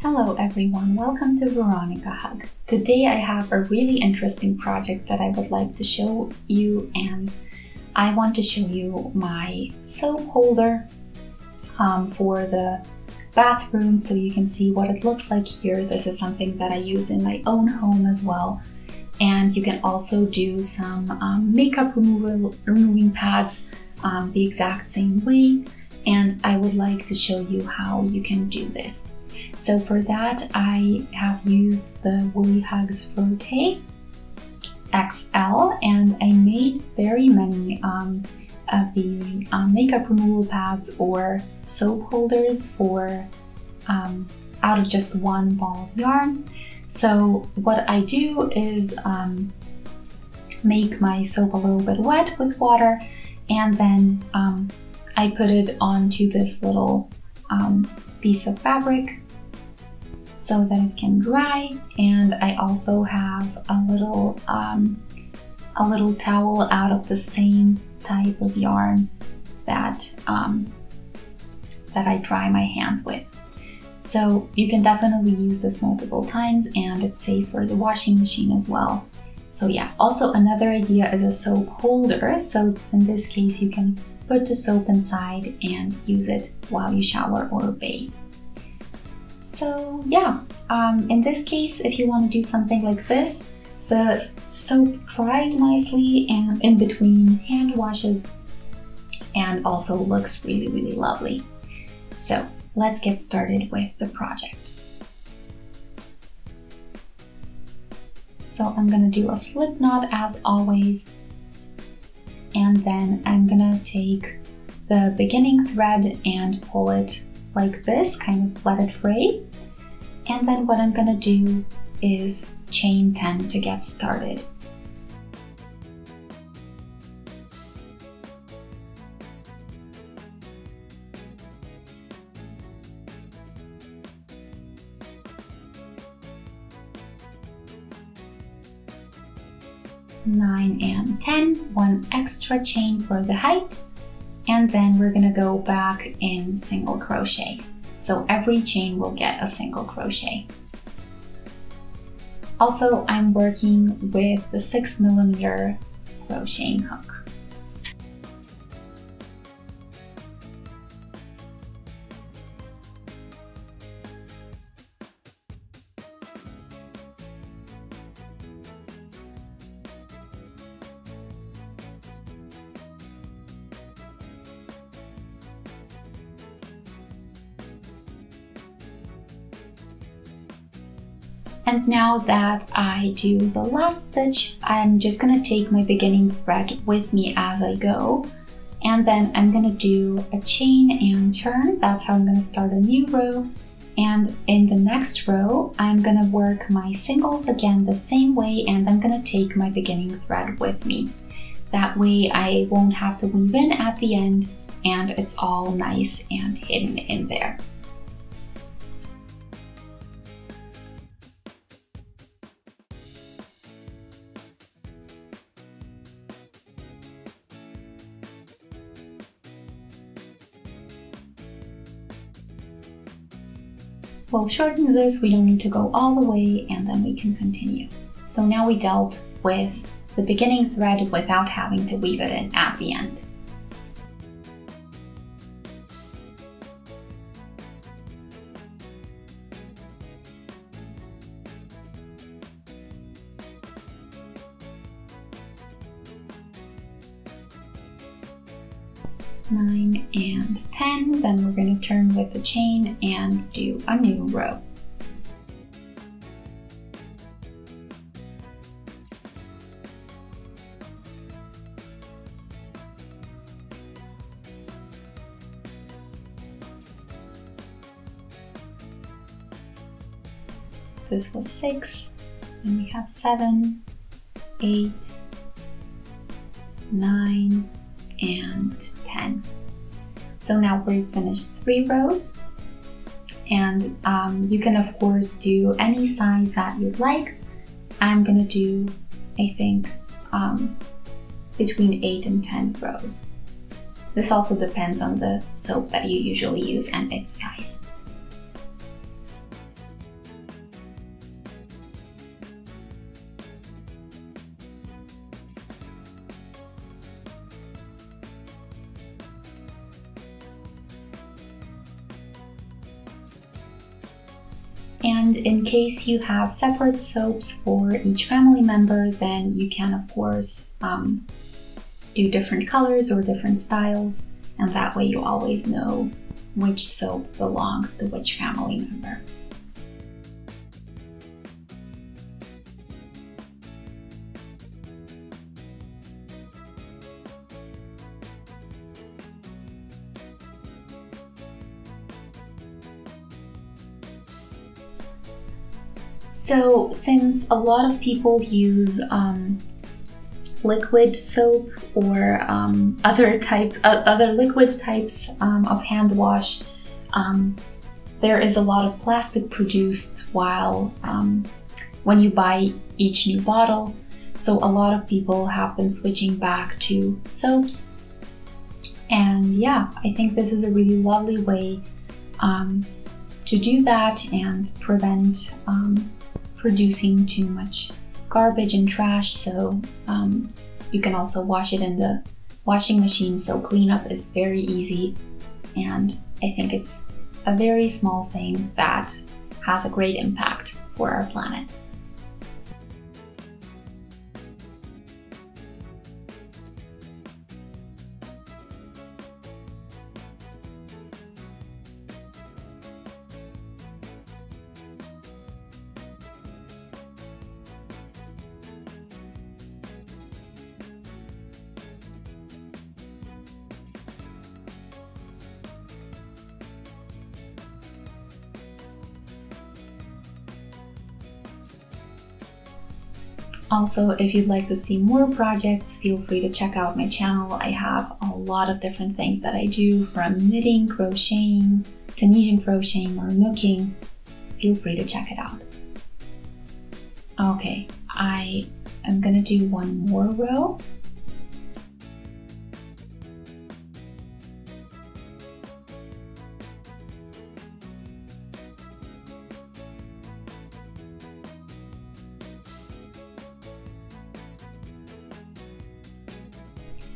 Hello everyone, welcome to Veronica Hug. Today I have a really interesting project that I would like to show you, and I want to show you my soap holder for the bathroom so you can see what it looks like here. This is something that I use in my own home as well. And you can also do some makeup removing pads the exact same way. And I would like to show you how you can do this. So for that, I have used the Woolly Hugs Frotte XL, and I made very many of these makeup removal pads or soap holders for out of just one ball of yarn. So what I do is make my soap a little bit wet with water, and then I put it onto this little piece of fabric so that it can dry. And I also have a little towel out of the same type of yarn that I dry my hands with. So you can definitely use this multiple times, and it's safe for the washing machine as well. So yeah, also another idea is a soap holder. So in this case, you can put the soap inside and use it while you shower or bathe. So yeah, in this case, if you want to do something like this, the soap dries nicely and in between hand washes, and also looks really, really lovely. So let's get started with the project. So I'm gonna do a slip knot as always, and then I'm gonna take the beginning thread and pull it like this, kind of let it fray. And then what I'm gonna do is chain 10 to get started. Nine and 10, one extra chain for the height, and then we're gonna go back in single crochets. So every chain will get a single crochet. Also, I'm working with the 6mm crocheting hook. And now that I do the last stitch, I'm just gonna take my beginning thread with me as I go, and then I'm gonna do a chain and turn. That's how I'm gonna start a new row. And in the next row, I'm gonna work my singles again the same way, and I'm gonna take my beginning thread with me. That way I won't have to weave in at the end, and it's all nice and hidden in there. We'll shorten this, we don't need to go all the way, and then we can continue. So now we dealt with the beginning thread without having to weave it in at the end. Nine and 10, then we're going to turn with the chain and do a new row. This was 6, then we have 7, 8, 9, and 10. So now we've finished 3 rows, and you can of course do any size that you'd like. I'm gonna do, I think, between 8 and 10 rows. This also depends on the soap that you usually use and its size. And in case you have separate soaps for each family member, then you can of course do different colors or different styles, and that way you always know which soap belongs to which family member. So since a lot of people use liquid soap or other liquid types of hand wash, there is a lot of plastic produced when you buy each new bottle. So a lot of people have been switching back to soaps, and yeah, I think this is a really lovely way to do that and prevent producing too much garbage and trash. So you can also wash it in the washing machine, so cleanup is very easy, and I think it's a very small thing that has a great impact for our planet. Also, if you'd like to see more projects, feel free to check out my channel. I have a lot of different things that I do, from knitting, crocheting, Tunisian crocheting, or nooking. Feel free to check it out. Okay, I am gonna do one more row.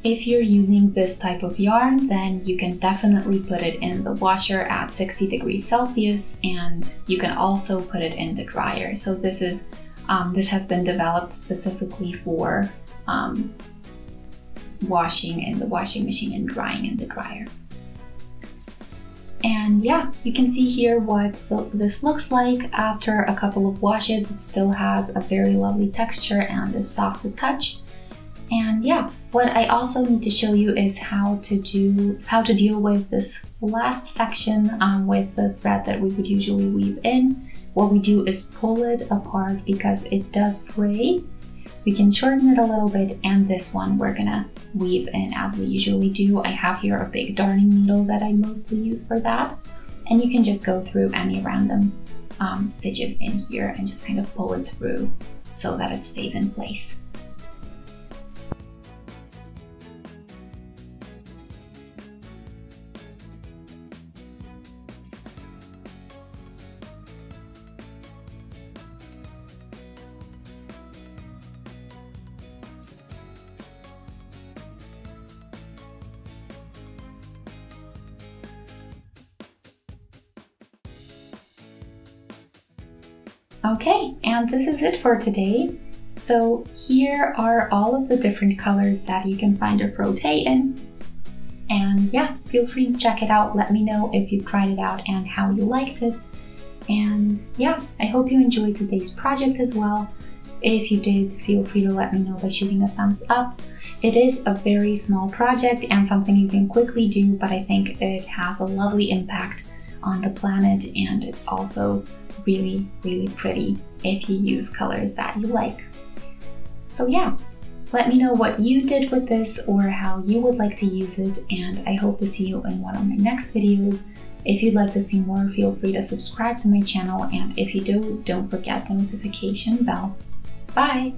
If you're using this type of yarn, then you can definitely put it in the washer at 60 degrees Celsius, and you can also put it in the dryer. So this has been developed specifically for washing in the washing machine and drying in the dryer. And yeah, you can see here what this looks like after a couple of washes. It still has a very lovely texture and is soft to touch. And yeah, what I also need to show you is how to deal with this last section with the thread that we would usually weave in. What we do is pull it apart because it does fray. We can shorten it a little bit, and this one we're gonna weave in as we usually do. I have here a big darning needle that I mostly use for that, and you can just go through any random stitches in here and just kind of pull it through so that it stays in place. Okay, and this is it for today. So here are all of the different colors that you can find a frotté in. And yeah, feel free to check it out. Let me know if you tried it out and how you liked it. And yeah, I hope you enjoyed today's project as well. If you did, feel free to let me know by shooting a thumbs up. It is a very small project and something you can quickly do, but I think it has a lovely impact on the planet, and it's also really, really pretty if you use colors that you like. So yeah, let me know what you did with this or how you would like to use it, and I hope to see you in one of my next videos. If you'd like to see more, feel free to subscribe to my channel, and if you do, don't forget the notification bell. Bye!